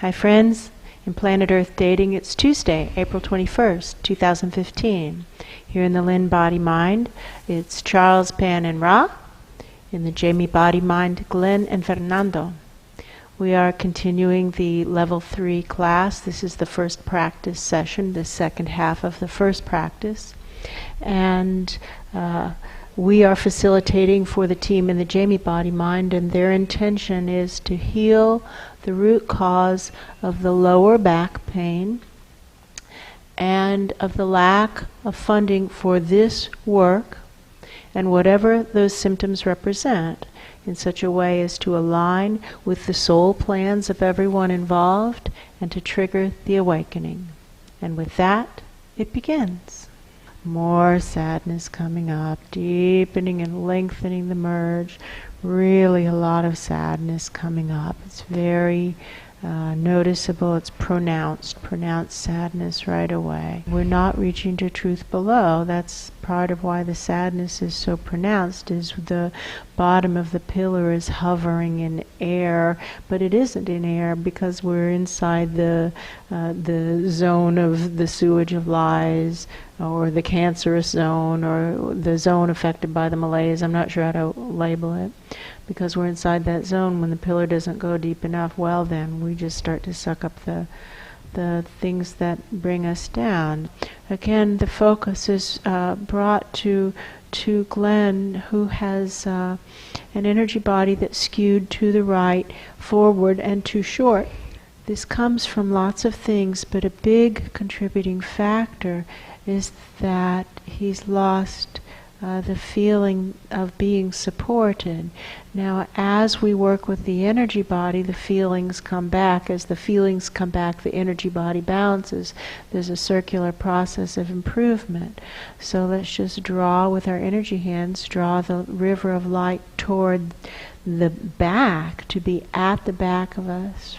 Hi friends, in Planet Earth Dating, it's Tuesday, April 21st, 2015. Here in the Lynn-Body-Mind, it's Charles, Pan, and Ra. In the Jamie-Body-Mind, Glenn and Fernando. We are continuing the Level 3 class. This is the first practice session, the second half of the first practice. And we are facilitating for the team in the Jamie-Body-Mind, and their intention is to heal the root cause of the lower back pain and of the lack of funding for this work and whatever those symptoms represent, in such a way as to align with the soul plans of everyone involved and to trigger the awakening. And with that, it begins. More sadness coming up, deepening and lengthening the merge. Really a lot of sadness coming up. It's very noticeable. It's pronounced sadness right away. We're not reaching to truth below. That's part of why the sadness is so pronounced, is the bottom of the pillar is hovering in air, but it isn't in air because we're inside the zone of the sewage of lies, or the cancerous zone, or the zone affected by the malaise. I'm not sure how to label it. Because we're inside that zone, when the pillar doesn't go deep enough, well then, we just start to suck up the things that bring us down. Again, the focus is brought to Glenn, who has an energy body that's skewed to the right, forward, and too short. This comes from lots of things, but a big contributing factor is that he's lost the feeling of being supported. Now, as we work with the energy body, the feelings come back. As the feelings come back, the energy body bounces. There's a circular process of improvement. So let's just draw with our energy hands, draw the river of light toward the back, to be at the back of us,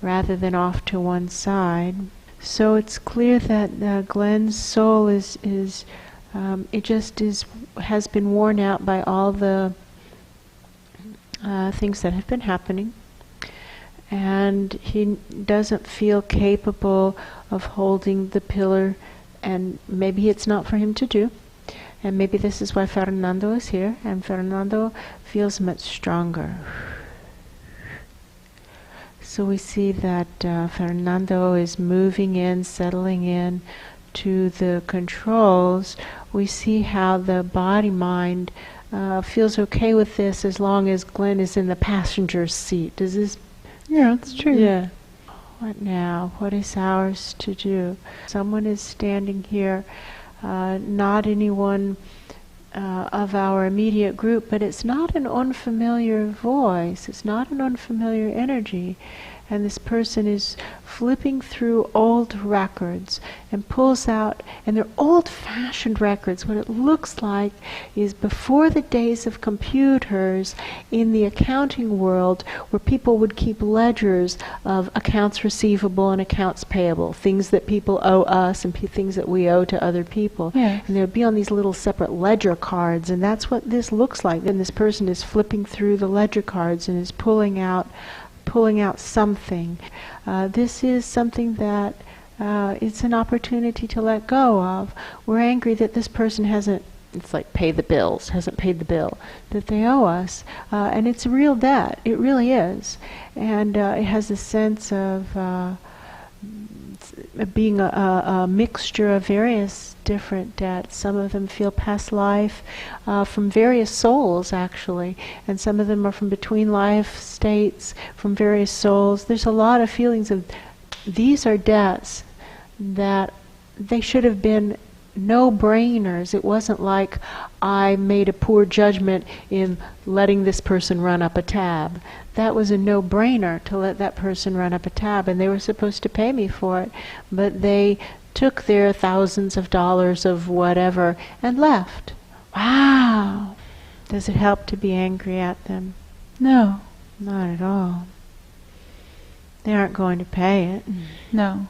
rather than off to one side. So it's clear that Glenn's soul has been worn out by all the things that have been happening, and he doesn't feel capable of holding the pillar, and maybe it's not for him to do, and maybe this is why Fernando is here, and Fernando feels much stronger. So we see that Fernando is moving in, settling in to the controls. We see how the body-mind feels okay with this as long as Glenn is in the passenger seat. Does this? Yeah, that's true. Yeah. What now? What is ours to do? Someone is standing here, not anyone of our immediate group, but it's not an unfamiliar voice. It's not an unfamiliar energy. And this person is flipping through old records and pulls out, and they're old-fashioned records. What it looks like is before the days of computers, in the accounting world, where people would keep ledgers of accounts receivable and accounts payable, things that people owe us and things that we owe to other people. Yes. And they would be on these little separate ledger cards, and that's what this looks like. And this person is flipping through the ledger cards and is pulling out something. This is something that it's an opportunity to let go of. We're angry that this person hasn't paid the bill that they owe us. And it's a real debt. It really is. And it has a sense of being a mixture of various different debts. Some of them feel past life from various souls, actually, and some of them are from between life states from various souls. There's a lot of feelings of these are debts that they should have been no-brainers. It wasn't like I made a poor judgment in letting this person run up a tab. That was a no-brainer to let that person run up a tab, and they were supposed to pay me for it, but they took their thousands of dollars of whatever and left. Wow! Does it help to be angry at them? No. Not at all. They aren't going to pay it. No.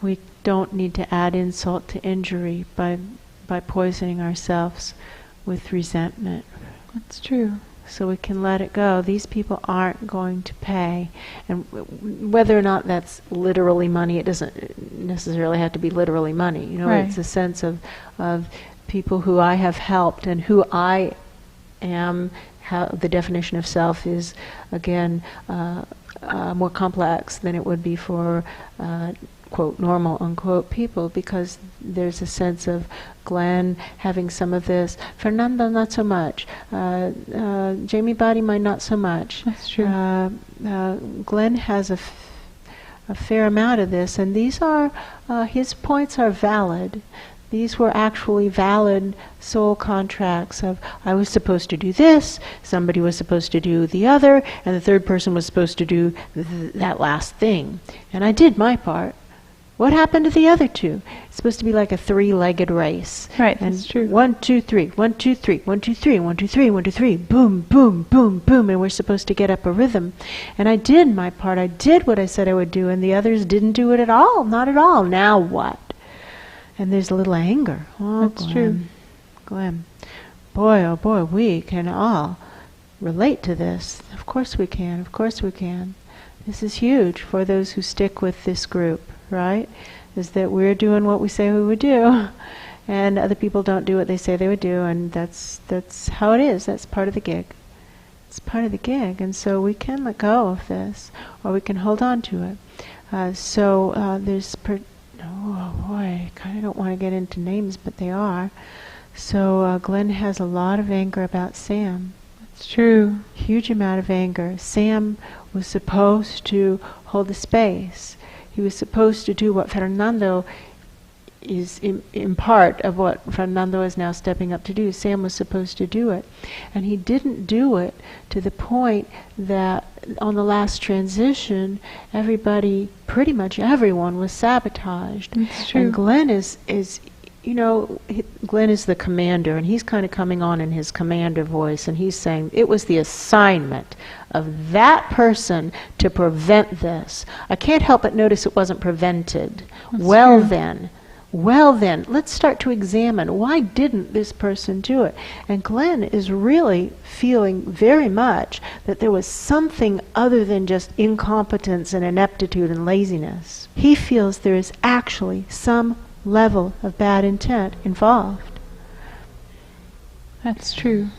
We don't need to add insult to injury by poisoning ourselves with resentment. That's true. so we can let it go. These people aren't going to pay. And whether or not that's literally money, it doesn't necessarily have to be literally money. You know, Right. it's a sense of people who I have helped and who I am. How the definition of self is, again, more complex than it would be for quote normal unquote people, because there's a sense of Glenn having some of this, Fernando not so much, Jamie Body-Mind not so much. That's true. Glenn has a fair amount of this, and these are his points are valid. These were actually valid soul contracts of, I was supposed to do this, somebody was supposed to do the other, and the third person was supposed to do that last thing. And I did my part. What happened to the other two? It's supposed to be like a three-legged race. Right, and that's true. 1, 2, 3, 1, 2, 3, 1, 2, 3, 1, 2, 3, 1, 2, 3, boom, boom, boom, boom, and we're supposed to get up a rhythm. And I did my part. I did what I said I would do, and the others didn't do it at all. Not at all. Now what? And there's a little anger. Oh, That's Glenn. true. Glenn. Boy, oh boy, we can all relate to this. Of course we can. Of course we can. This is huge for those who stick with this group, right? Is that we're doing what we say we would do, and other people don't do what they say they would do, and that's how it is. That's part of the gig. It's part of the gig, and so we can let go of this, or we can hold on to it. There's oh boy, I kind of don't want to get into names, but they are. So Glenn has a lot of anger about Sam. That's true. Huge amount of anger. Sam was supposed to hold the space. He was supposed to do what Fernando is in part of what Fernando is now stepping up to do. Sam was supposed to do it. And he didn't do it to the point that on the last transition, everybody, pretty much everyone, was sabotaged. That's true. And Glenn is Glenn is the commander, and he's kind of coming on in his commander voice, and he's saying it was the assignment of that person to prevent this. I can't help but notice it wasn't prevented. That's Well true. then, let's start to examine, why didn't this person do it? And Glenn is really feeling very much that there was something other than just incompetence and ineptitude and laziness. He feels there is actually some level of bad intent involved. That's true.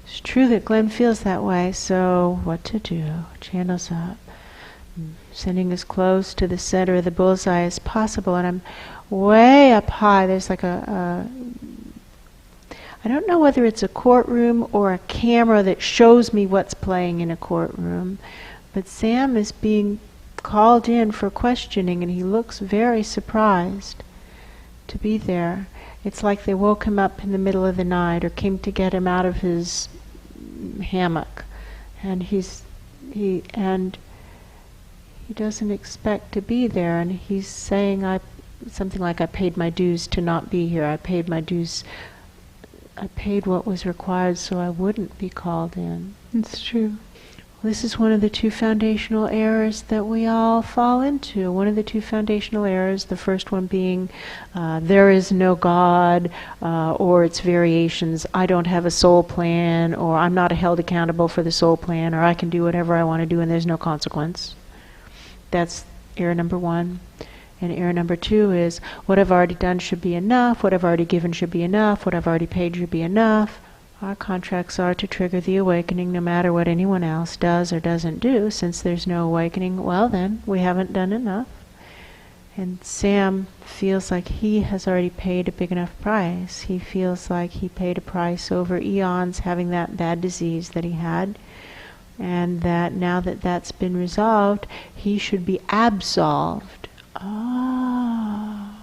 It's true that Glenn feels that way, so what to do? Channels up. Sending as close to the center of the bullseye as possible, and I'm way up high. There's like I don't know whether it's a courtroom or a camera that shows me what's playing in a courtroom, but Sam is being called in for questioning, and he looks very surprised to be there. It's like they woke him up in the middle of the night or came to get him out of his hammock, and he doesn't expect to be there, and he's saying something like, I paid my dues to not be here. I paid my dues. I paid what was required so I wouldn't be called in. It's true. This is one of the two foundational errors that we all fall into. One of the two foundational errors, the first one being there is no God, or its variations, I don't have a soul plan, or I'm not held accountable for the soul plan, or I can do whatever I want to do and there's no consequence. That's error number one. And error number two is, what I've already done should be enough, what I've already given should be enough, what I've already paid should be enough. Our contracts are to trigger the awakening no matter what anyone else does or doesn't do. Since there's no awakening, well then, we haven't done enough. And Sam feels like he has already paid a big enough price. He feels like he paid a price over eons having that bad disease that he had. And that now that that's been resolved, he should be absolved. Oh,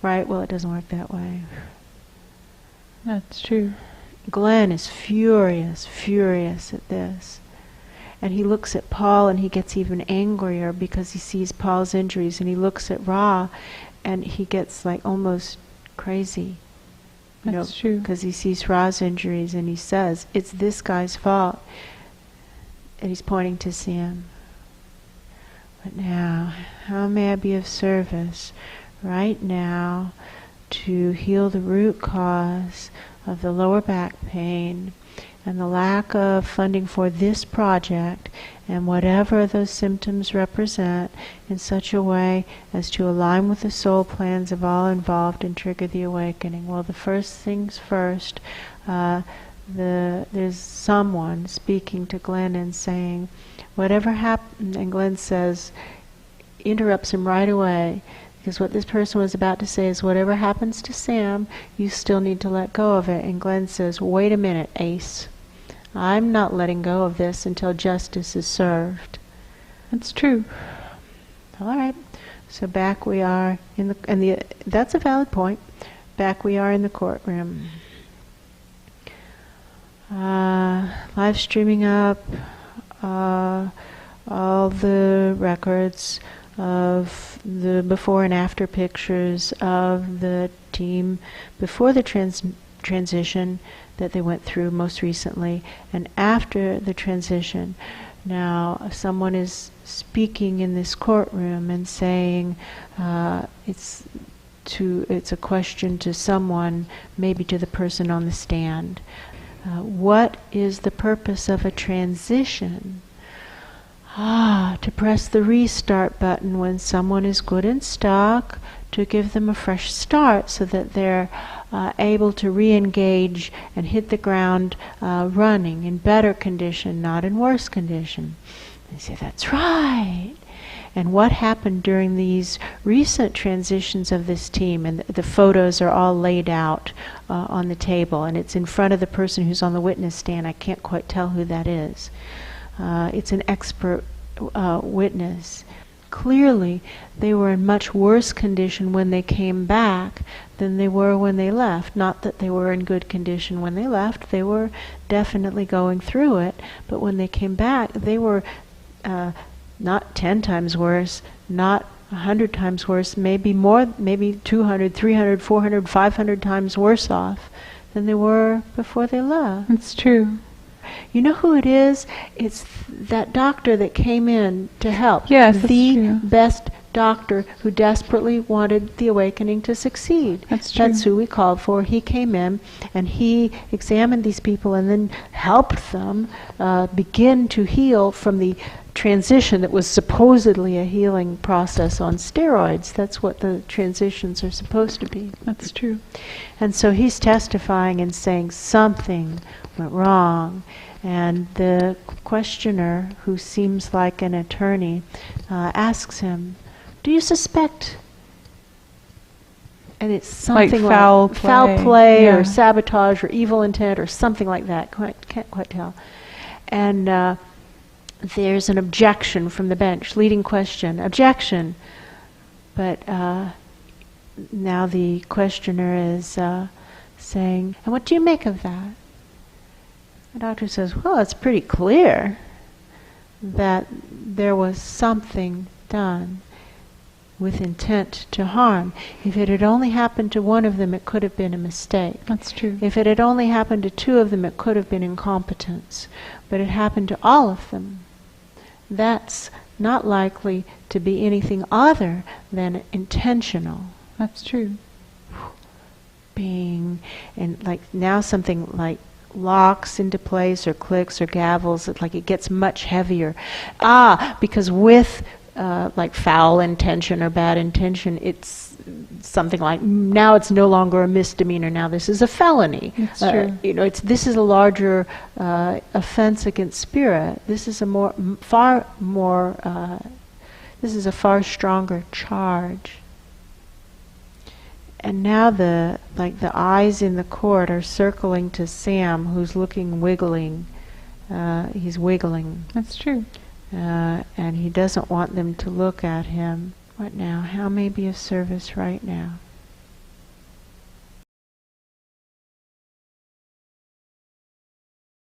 right, well, it doesn't work that way. That's true. Glenn is furious at this. And he looks at Paul and he gets even angrier because he sees Paul's injuries, and he looks at Ra and he gets like almost crazy. That's true. Because he sees Ra's injuries and he says, it's this guy's fault. And he's pointing to Sam. But now, how may I be of service right now to heal the root cause of the lower back pain and the lack of funding for this project, and whatever those symptoms represent, in such a way as to align with the soul plans of all involved and trigger the awakening. Well, the first things first, there's someone speaking to Glenn and saying, whatever happened, and Glenn says, interrupts him right away, because what this person was about to say is, whatever happens to Sam, you still need to let go of it. And Glenn says, wait a minute, Ace. I'm not letting go of this until justice is served. That's true. All right. So back we are in the, that's a valid point. Back we are in the courtroom. Live streaming up all the records of the before and after pictures of the team before the transition that they went through most recently, and after the transition. Now, someone is speaking in this courtroom and saying it's a question to someone, maybe to the person on the stand. What is the purpose of a transition? To press the restart button when someone is good and stuck, to give them a fresh start so that they're able to re-engage and hit the ground running in better condition, not in worse condition. They say, that's right. And what happened during these recent transitions of this team, and the photos are all laid out on the table, and it's in front of the person who's on the witness stand. I can't quite tell who that is. It's an expert witness. Clearly, they were in much worse condition when they came back than they were when they left. Not that they were in good condition when they left. They were definitely going through it. But when they came back, they were not 10 times worse, not 100 times worse, maybe more, maybe 200, 300, 400, 500 times worse off than they were before they left. It's true. You know who it is? It's that doctor that came in to help. Yes, that's the true. best doctor who desperately wanted the awakening to succeed. That's true. That's who we called for. He came in and he examined these people and then helped them begin to heal from the transition that was supposedly a healing process on steroids. That's what the transitions are supposed to be. That's true. And so he's testifying and saying something went wrong. And the questioner, who seems like an attorney, asks him, do you suspect? And it's something like foul play yeah. or sabotage or evil intent or something like that. Can't quite tell. And there's an objection from the bench, leading question, objection. But now the questioner is saying, and what do you make of that? The doctor says, well, it's pretty clear that there was something done with intent to harm. If it had only happened to one of them, it could have been a mistake. That's true. If it had only happened to two of them, it could have been incompetence. But it happened to all of them. That's not likely to be anything other than intentional. That's true. Bing. And like now something like locks into place or clicks or gavels, like it gets much heavier. Because with like foul intention or bad intention, it's something like, now it's no longer a misdemeanor, now this is a felony. That's true. This is a larger offense against spirit. This is a far stronger charge. And now the eyes in the court are circling to Sam, who's wiggling. He's wiggling. That's true. And he doesn't want them to look at him. What now? How may be of service right now?